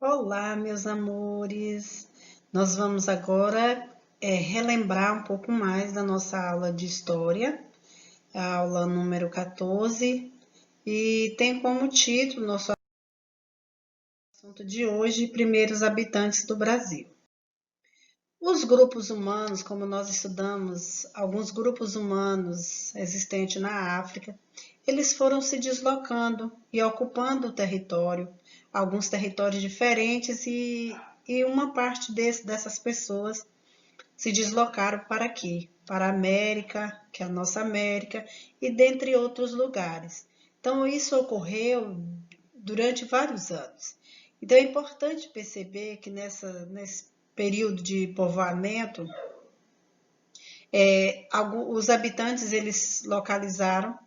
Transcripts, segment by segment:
Olá, meus amores! Nós vamos agora relembrar um pouco mais da nossa aula de História, a aula número 14, e tem como título nosso assunto de hoje, Primeiros Habitantes do Brasil. Os grupos humanos, como nós estudamos, alguns grupos humanos existentes na África, eles foram se deslocando e ocupando o território, alguns territórios diferentes, e uma parte dessas pessoas se deslocaram para aqui, para a América, que é a nossa América, e dentre outros lugares. Então, isso ocorreu durante vários anos. Então, é importante perceber que nesse período de povoamento, os habitantes eles localizaram,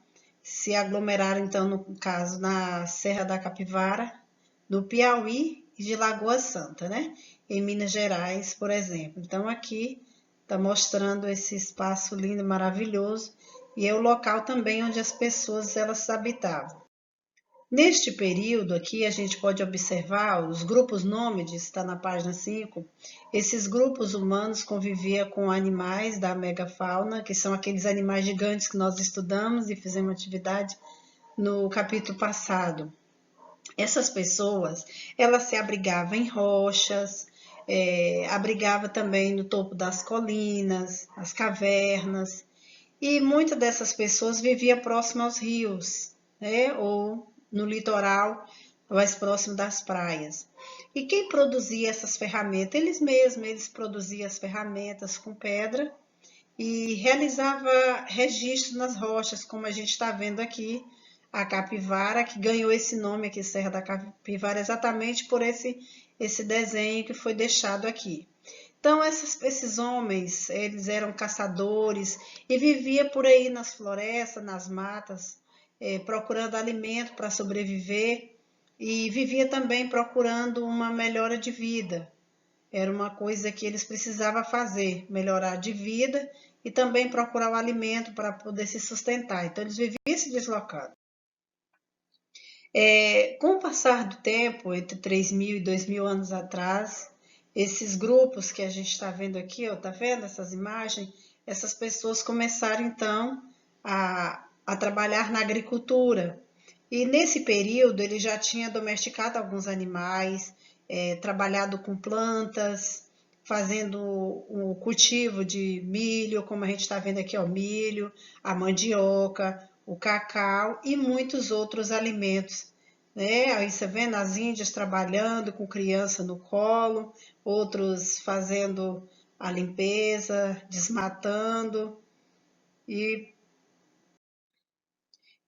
se aglomeraram, então, no caso, na Serra da Capivara, no Piauí e de Lagoa Santa, né? Em Minas Gerais, por exemplo. Então, aqui está mostrando esse espaço lindo, maravilhoso, e é o local também onde as pessoas elas habitavam. Neste período aqui, a gente pode observar os grupos nômades, está na página 5. Esses grupos humanos conviviam com animais da megafauna, que são aqueles animais gigantes que nós estudamos e fizemos atividade no capítulo passado. Essas pessoas, elas se abrigavam em rochas, abrigavam também no topo das colinas, as cavernas, e muitas dessas pessoas viviam próximo aos rios, né? Ou no litoral, mais próximo das praias. E quem produzia essas ferramentas? Eles mesmos, eles produziam as ferramentas com pedra e realizava registros nas rochas, como a gente está vendo aqui, a capivara, que ganhou esse nome aqui, Serra da Capivara, exatamente por esse desenho que foi deixado aqui. Então, esses homens, eles eram caçadores e viviam por aí nas florestas, nas matas, procurando alimento para sobreviver e vivia também procurando uma melhora de vida. Era uma coisa que eles precisavam fazer, melhorar de vida e também procurar o alimento para poder se sustentar. Então, eles viviam se deslocando. Com o passar do tempo, entre 3.000 e 2.000 anos atrás, esses grupos que a gente está vendo aqui, ó, tá vendo essas imagens? Essas pessoas começaram então a trabalhar na agricultura. E nesse período ele já tinha domesticado alguns animais, trabalhado com plantas, fazendo o cultivo de milho, como a gente está vendo aqui, ó, milho, a mandioca, o cacau e muitos outros alimentos, né? Aí você vê nas Índias trabalhando com criança no colo, outros fazendo a limpeza, desmatando e,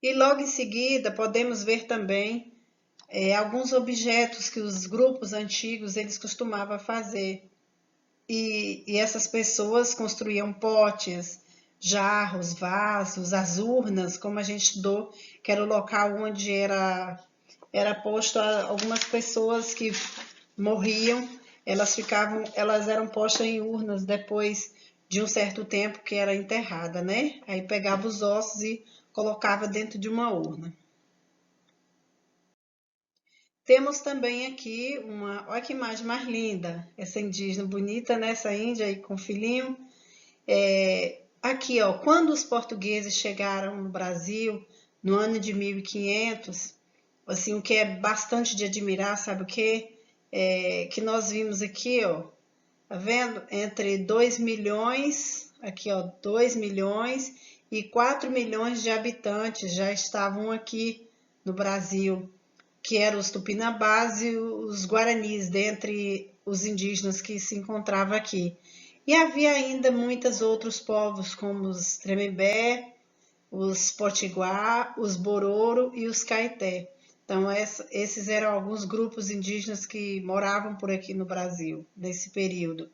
e logo em seguida podemos ver também alguns objetos que os grupos antigos eles costumavam fazer. E essas pessoas construíam potes, jarros, vasos, as urnas, como a gente estudou, que era o local onde era posto algumas pessoas que morriam, elas eram postas em urnas depois de um certo tempo que era enterrada, né? Aí pegava os ossos e colocava dentro de uma urna. Temos também aqui olha que imagem mais linda, essa indígena bonita, né? Essa índia aí com o filhinho. Aqui, ó, quando os portugueses chegaram no Brasil, no ano de 1500, assim, o que é bastante de admirar, sabe o quê? Que nós vimos aqui, ó, tá vendo? Entre 2 milhões, aqui, ó, 2 milhões e 4 milhões de habitantes já estavam aqui no Brasil, que eram os tupinambás e os guaranis, dentre os indígenas que se encontravam aqui. E havia ainda muitos outros povos, como os Tremembé, os Potiguar, os Bororo e os Caeté. Então, esses eram alguns grupos indígenas que moravam por aqui no Brasil, nesse período.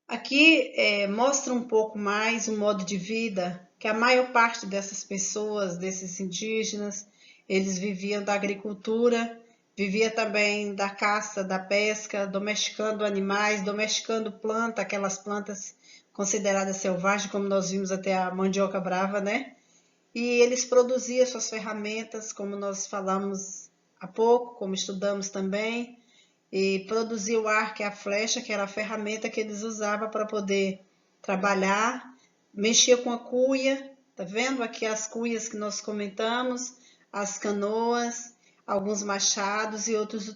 Aqui mostra um pouco mais o modo de vida que a maior parte dessas pessoas, desses indígenas, eles viviam da agricultura, vivia também da caça, da pesca, domesticando animais, domesticando plantas, aquelas plantas consideradas selvagens, como nós vimos até a mandioca brava, né? E eles produziam suas ferramentas, como nós falamos há pouco, como estudamos também, e produzia o arco e a flecha, que era a ferramenta que eles usavam para poder trabalhar, mexia com a cuia, tá vendo aqui as cuias que nós comentamos, as canoas, alguns machados e outros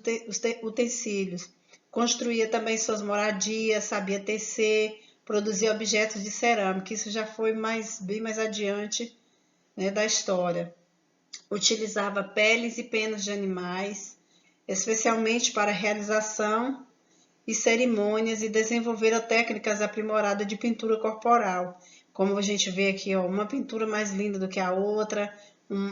utensílios. Construía também suas moradias, sabia tecer, produzia objetos de cerâmica, isso já foi bem mais adiante, né, da história. Utilizava peles e penas de animais, especialmente para a realização e cerimônias, e desenvolveram técnicas aprimoradas de pintura corporal. Como a gente vê aqui, ó, uma pintura mais linda do que a outra,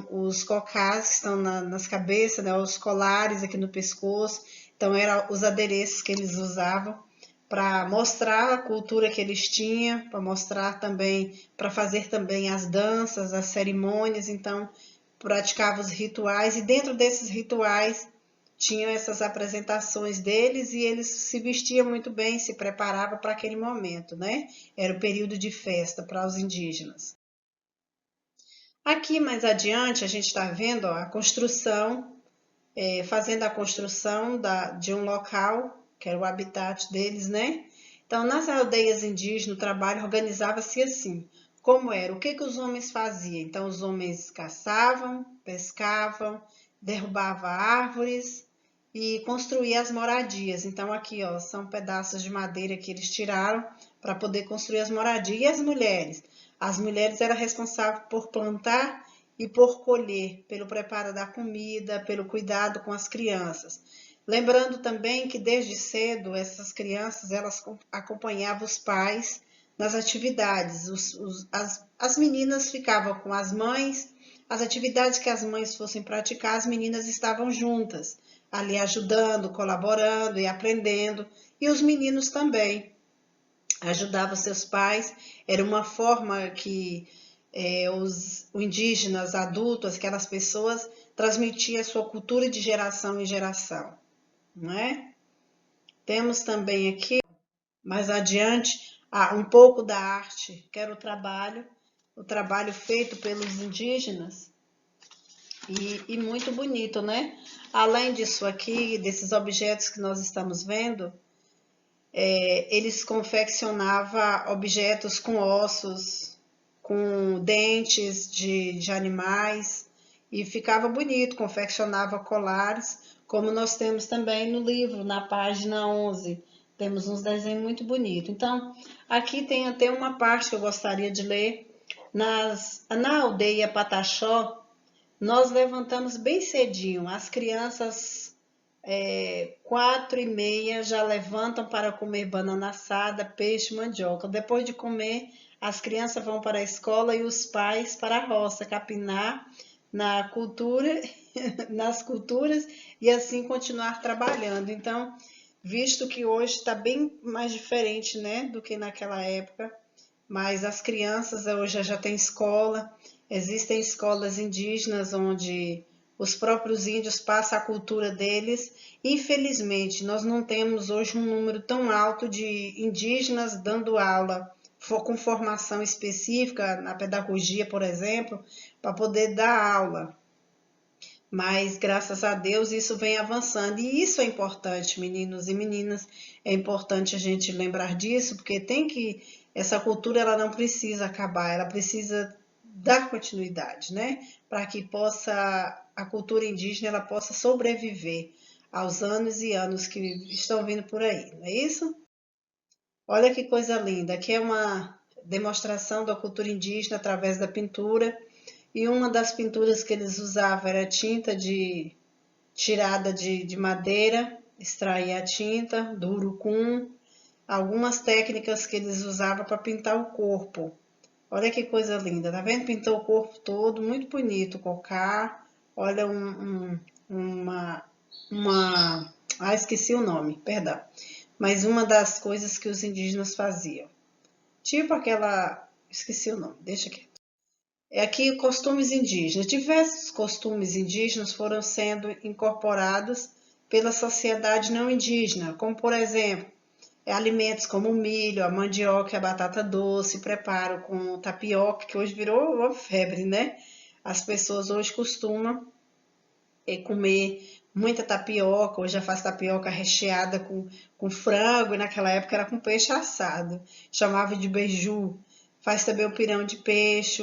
os cocás que estão nas cabeças, né, os colares aqui no pescoço. Então, eram os adereços que eles usavam para mostrar a cultura que eles tinham, para mostrar também, para fazer também as danças, as cerimônias. Então, praticava os rituais, e dentro desses rituais tinham essas apresentações deles, e eles se vestiam muito bem, se preparavam para aquele momento, né? Era o período de festa para os indígenas. Aqui mais adiante a gente está vendo, ó, a construção, fazendo a construção de um local, que era o habitat deles, né? Então, nas aldeias indígenas, o trabalho organizava-se assim. Como era? O que os homens faziam? Então, os homens caçavam, pescavam, derrubavam árvores e construíam as moradias. Então, aqui, ó, são pedaços de madeira que eles tiraram para poder construir as moradias. E as mulheres? As mulheres eram responsáveis por plantar e por colher, pelo preparo da comida, pelo cuidado com as crianças. Lembrando também que desde cedo essas crianças elas acompanhavam os pais nas atividades. As meninas ficavam com as mães, as atividades que as mães fossem praticar, as meninas estavam juntas, ali ajudando, colaborando e aprendendo, e os meninos também ajudavam seus pais. Era uma forma que os indígenas adultos, aquelas pessoas, transmitiam a sua cultura de geração em geração, não é? Temos também aqui, mais adiante, um pouco da arte, que era o trabalho feito pelos indígenas, e muito bonito, né? Além disso aqui, desses objetos que nós estamos vendo, eles confeccionavam objetos com ossos, com dentes de animais, e ficava bonito, confeccionava colares, como nós temos também no livro, na página 11. Temos uns desenhos muito bonitos. Então, aqui tem até uma parte que eu gostaria de ler. Na aldeia Pataxó, nós levantamos bem cedinho. As crianças, 4h30, já levantam para comer banana assada, peixe, mandioca. Depois de comer, as crianças vão para a escola e os pais para a roça, capinar na cultura, nas culturas, e assim continuar trabalhando. Então, visto que hoje está bem mais diferente, né, do que naquela época, mas as crianças hoje já têm escola, existem escolas indígenas onde os próprios índios passam a cultura deles. Infelizmente, nós não temos hoje um número tão alto de indígenas dando aula com formação específica na pedagogia, por exemplo, para poder dar aula. Mas, graças a Deus, isso vem avançando. E isso é importante, meninos e meninas. É importante a gente lembrar disso, porque essa cultura ela não precisa acabar, ela precisa dar continuidade, né? Para que a cultura indígena ela possa sobreviver aos anos e anos que estão vindo por aí, não é isso? Olha que coisa linda. Aqui é uma demonstração da cultura indígena através da pintura. E uma das pinturas que eles usavam era tinta tirada de madeira, extrair a tinta do urucum, algumas técnicas que eles usavam para pintar o corpo. Olha que coisa linda, tá vendo? Pintou o corpo todo, muito bonito, cocá. Olha esqueci o nome, perdão. Mas uma das coisas que os indígenas faziam. Tipo esqueci o nome, deixa aqui. Aqui, costumes indígenas. Diversos costumes indígenas foram sendo incorporados pela sociedade não indígena, como, por exemplo, alimentos como o milho, a mandioca e a batata doce, preparo com tapioca, que hoje virou uma febre, né? As pessoas hoje costumam comer muita tapioca. Hoje já faz tapioca recheada com frango, e naquela época era com peixe assado. Chamava de beiju. Faz também o pirão de peixe,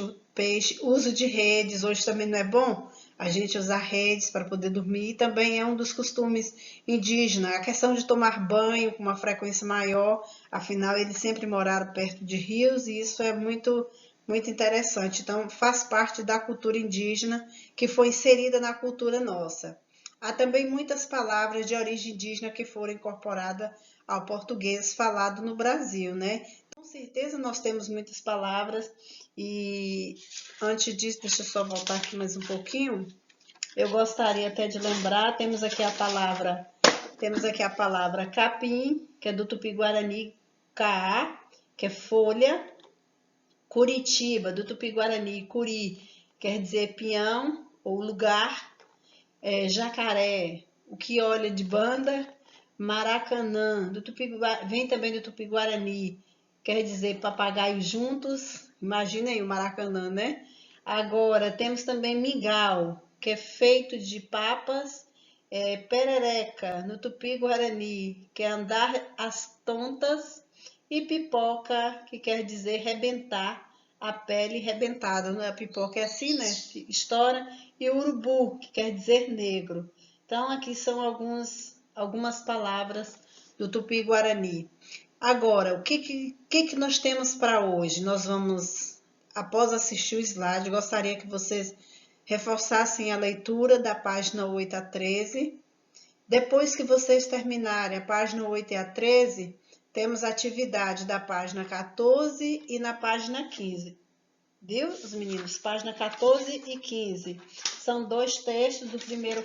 uso de redes. Hoje também não é bom a gente usar redes para poder dormir. E também é um dos costumes indígenas. A questão de tomar banho com uma frequência maior, afinal eles sempre moraram perto de rios e isso é muito muito interessante. Então, faz parte da cultura indígena que foi inserida na cultura nossa. Há também muitas palavras de origem indígena que foram incorporadas ao português falado no Brasil, né? Com certeza nós temos muitas palavras e antes disso, deixa eu só voltar aqui mais um pouquinho. Eu gostaria até de lembrar, temos aqui a palavra capim, que é do Tupi-Guarani, caá, que é folha. Curitiba, do Tupi-Guarani, curi, quer dizer peão ou lugar. Jacaré, o que olha de banda. Maracanã, vem também do Tupi-Guarani, quer dizer papagaio juntos. Imagina aí o Maracanã, né? Agora, temos também mingau, que é feito de papas. Perereca, no Tupi-Guarani, que é andar às tontas. E pipoca, que quer dizer rebentar, a pele rebentada, não é? A pipoca é assim, né? Estoura. E urubu, que quer dizer negro. Então, aqui são algumas palavras do Tupi-Guarani. Agora, o que nós temos para hoje? Nós vamos, após assistir o slide, gostaria que vocês reforçassem a leitura da página 8 a 13. Depois que vocês terminarem a página 8 e a 13, temos a atividade da página 14 e na página 15. Viu, os meninos? Página 14 e 15. São dois textos. O primeiro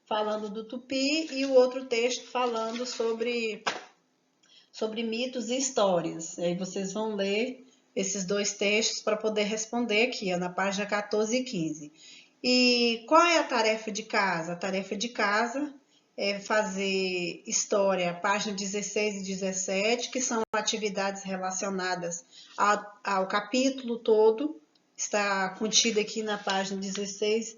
falando do tupi e o outro texto falando sobre mitos e histórias. Aí vocês vão ler esses dois textos para poder responder aqui, na página 14 e 15. E qual é a tarefa de casa? A tarefa de casa é fazer história, página 16 e 17, que são atividades relacionadas ao capítulo todo, está contido aqui na página 16